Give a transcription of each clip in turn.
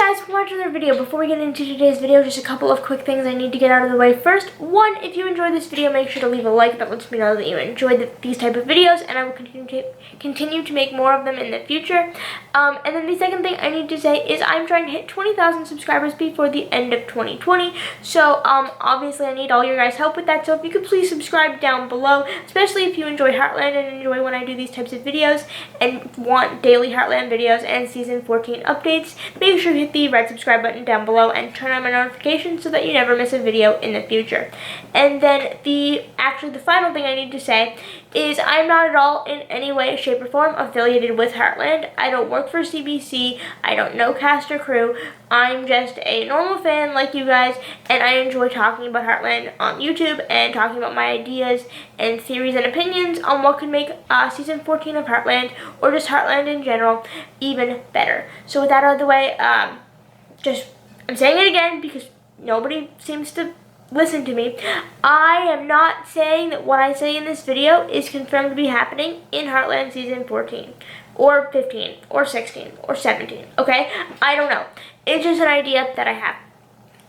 guys for watching another video. Before we get into today's video, just a couple of quick things I need to get out of the way. First, one, if you enjoyed this video, make sure to leave a like. That lets me know that you enjoyed these type of videos, and I will continue to make more of them in the future. And then the second thing I need to say is I'm trying to hit 20,000 subscribers before the end of 2020. So obviously I need all your guys' help with that. So if you could please subscribe down below, especially if you enjoy Heartland and enjoy when I do these types of videos and want daily Heartland videos and season 14 updates. Make sure to hit the red subscribe button down below and turn on my notifications so that you never miss a video in the future. And then the final thing I need to say is I'm not at all in any way, shape, or form affiliated with Heartland. I don't work for CBC. I don't know cast or crew. I'm just a normal fan like you guys, and I enjoy talking about Heartland on YouTube and talking about my ideas and theories and opinions on what could make season 14 of Heartland, or just Heartland in general, even better. So with that out of the way, I'm saying it again because nobody seems to listen to me. I am not saying that what I say in this video is confirmed to be happening in Heartland season 14 or 15 or 16 or 17, okay? I don't know. It's just an idea that I have.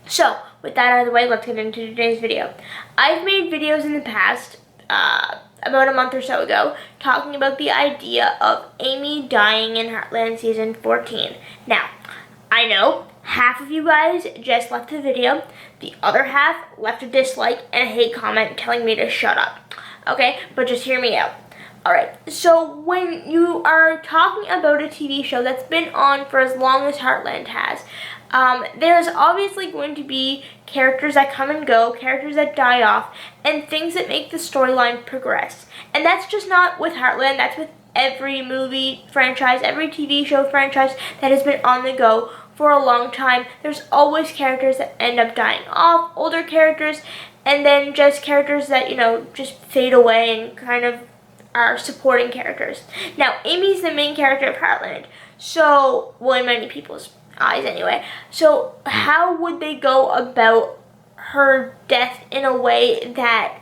So, with that out of the way, let's get into today's video. I've made videos in the past, about a month or so ago, talking about the idea of Amy dying in Heartland season 14. Now, I know half of you guys just left the video, the other half left a dislike and a hate comment telling me to shut up. Okay, but just hear me out. Alright, so when you are talking about a TV show that's been on for as long as Heartland has, there's obviously going to be characters that come and go, characters that die off, and things that make the storyline progress. And that's just not with Heartland, that's with every movie franchise, every TV show franchise that has been on the go for a long time. There's always characters that end up dying off, older characters, and then just characters that, you know, just fade away and kind of are supporting characters. Now, Amy's the main character of Heartland, so, well, in many people's eyes anyway. So, how would they go about her death in a way that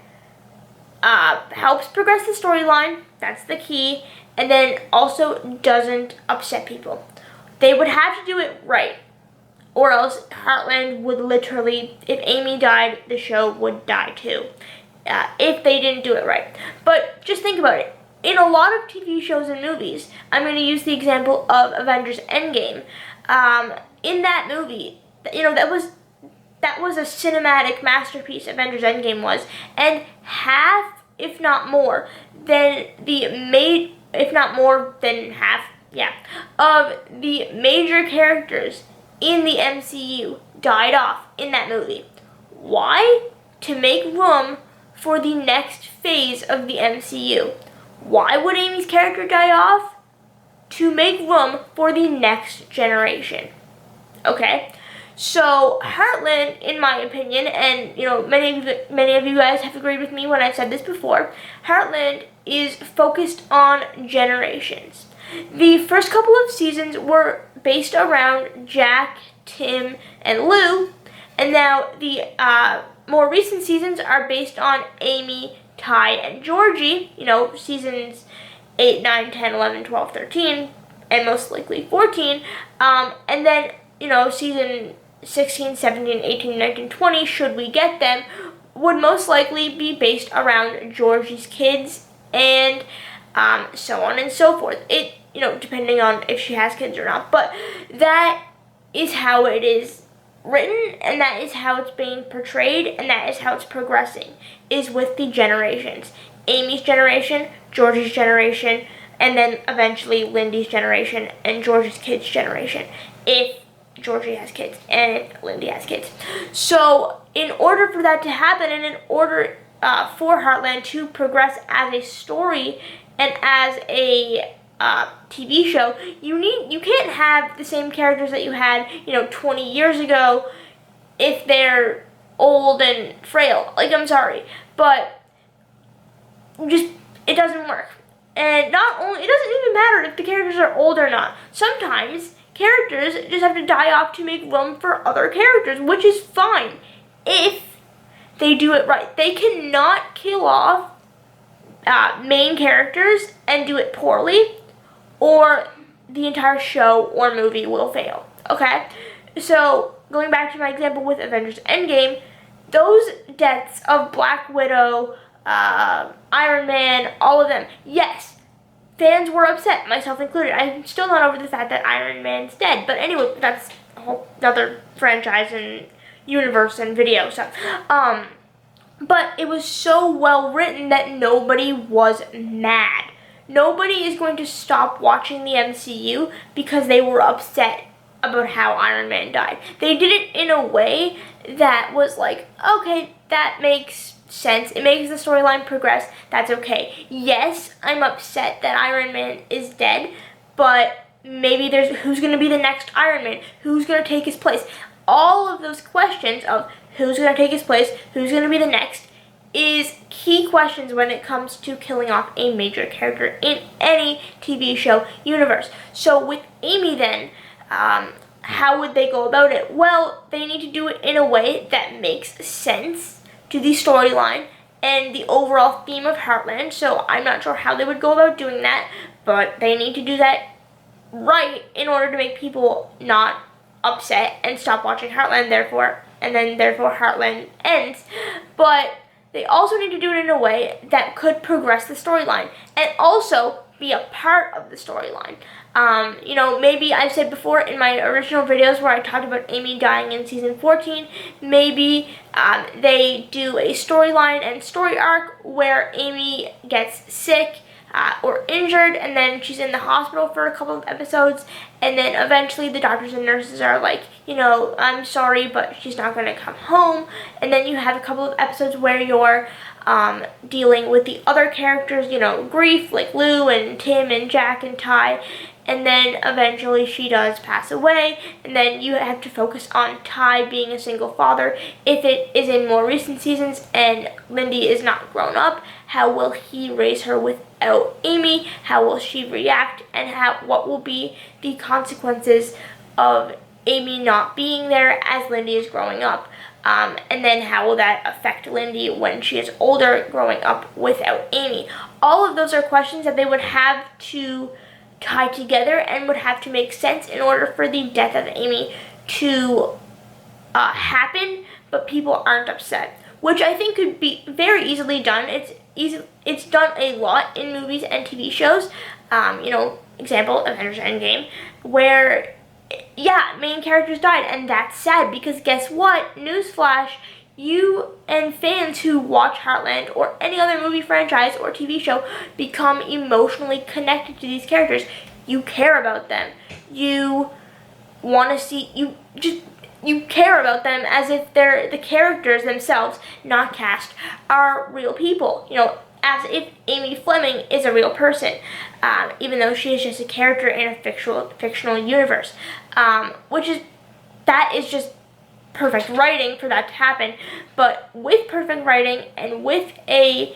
helps progress the storyline? That's the key. And then also doesn't upset people. They would have to do it right, or else Heartland would literally, if Amy died, the show would die too, if they didn't do it right. But just think about it. In a lot of TV shows and movies, I'm going to use the example of Avengers Endgame. In that movie, you know, that was a cinematic masterpiece, Avengers Endgame was, and half, if not more, than half, of the major characters in the MCU died off in that movie. Why? To make room for the next phase of the MCU. Why would Amy's character die off? To make room for the next generation. Okay? So, Heartland, in my opinion, and you know, many of you guys have agreed with me when I've said this before, Heartland is focused on generations. The first couple of seasons were based around Jack, Tim, and Lou, and now the more recent seasons are based on Amy, Ty, and Georgie, you know, seasons 8, 9, 10, 11, 12, 13, and most likely 14, and then, you know, season 16, 17, 18, 19, 20, should we get them, would most likely be based around Georgie's kids, and so on and so forth. It, you know, depending on if she has kids or not, but that is how it is written, and that is how it's being portrayed, and that is how it's progressing, is with the generations. Amy's generation, Georgie's generation, and then eventually Lyndy's generation and Georgie's kids' generation, if Georgie has kids and if Lyndy has kids. So in order for that to happen, and in order for Heartland to progress as a story and as a TV show, you can't have the same characters that you had, you know, 20 years ago if they're old and frail. Like, I'm sorry, but just, it doesn't work. And not only, it doesn't even matter if the characters are old or not. Sometimes characters just have to die off to make room for other characters, which is fine if they do it right. They cannot kill off main characters and do it poorly, or the entire show or movie will fail, okay? So, going back to my example with Avengers Endgame, those deaths of Black Widow, Iron Man, all of them, yes, fans were upset, myself included. I'm still not over the fact that Iron Man's dead. But anyway, that's a whole other franchise and universe and video stuff. But it was so well written that nobody was mad. Nobody is going to stop watching the MCU because they were upset about how Iron Man died. They did it in a way that was like, okay, that makes sense. It makes the storyline progress. That's okay. Yes, I'm upset that Iron Man is dead, but maybe there's who's going to be the next Iron Man? Who's going to take his place? All of those questions of who's going to take his place, who's going to be the next, is key questions when it comes to killing off a major character in any TV show universe. So with Amy then, how would they go about it? Well, they need to do it in a way that makes sense to the storyline and the overall theme of Heartland. So I'm not sure how they would go about doing that, but they need to do that right in order to make people not upset and stop watching Heartland, therefore Heartland ends. But they also need to do it in a way that could progress the storyline and also be a part of the storyline. You know, maybe I've said before in my original videos where I talked about Amy dying in season 14, maybe they do a storyline and story arc where Amy gets sick or injured, and then she's in the hospital for a couple of episodes, and then eventually the doctors and nurses are like, you know, I'm sorry, but she's not going to come home. And then you have a couple of episodes where you're dealing with the other characters, you know, grief, like Lou and Tim and Jack and Ty, and then eventually she does pass away, and then you have to focus on Ty being a single father. If it is in more recent seasons and Lyndy is not grown up, how will he raise her without Amy? How will she react? And what will be the consequences of Amy not being there as Lyndy is growing up? And then how will that affect Lyndy when she is older, growing up without Amy? All of those are questions that they would have to tie together and would have to make sense in order for the death of Amy to happen, but people aren't upset, which I think could be very easily done. It's done a lot in movies and TV shows. You know, example, Avengers Endgame, where, yeah, main characters died, and that's sad because guess what? Newsflash, you and fans who watch Heartland or any other movie franchise or TV show become emotionally connected to these characters. You care about them. You want to see, you care about them as if they're the characters themselves, not cast, are real people. You know, as if Amy Fleming is a real person, even though she is just a character in a fictional universe. That is just perfect writing for that to happen. But with perfect writing and with a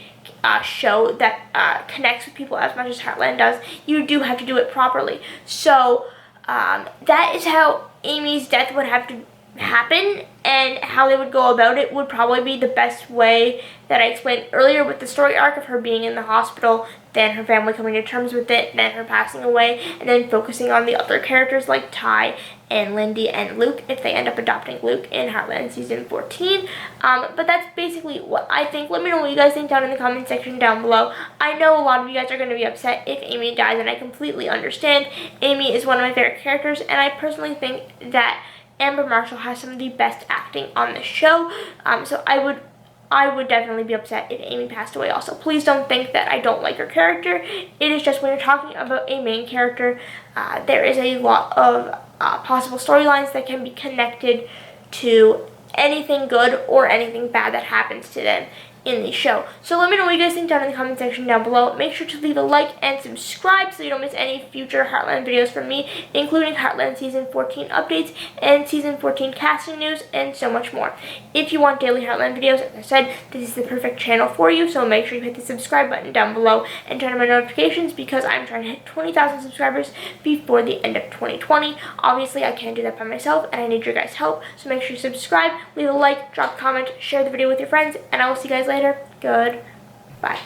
show that connects with people as much as Heartland does, you do have to do it properly. So that is how Amy's death would have to happen, and how they would go about it would probably be the best way that I explained earlier with the story arc of her being in the hospital, then her family coming to terms with it, then her passing away, and then focusing on the other characters like Ty and Lyndy and Luke if they end up adopting Luke in Heartland season 14. But that's basically what I think. Let me know what you guys think down in the comment section down below. I know a lot of you guys are going to be upset if Amy dies, and I completely understand. Amy is one of my favorite characters, and I personally think that Amber Marshall has some of the best acting on the show, so I would definitely be upset if Amy passed away also. Please don't think that I don't like her character. It is just when you're talking about a main character, there is a lot of possible storylines that can be connected to anything good or anything bad that happens to them in the show. So let me know what you guys think down in the comment section down below. Make sure to leave a like and subscribe so you don't miss any future Heartland videos from me, including Heartland Season 14 updates and Season 14 casting news and so much more. If you want daily Heartland videos, as I said, this is the perfect channel for you, so make sure you hit the subscribe button down below and turn on my notifications because I'm trying to hit 20,000 subscribers before the end of 2020. Obviously, I can't do that by myself, and I need your guys' help, so make sure you subscribe, leave a like, drop a comment, share the video with your friends, and I will see you guys later. Goodbye.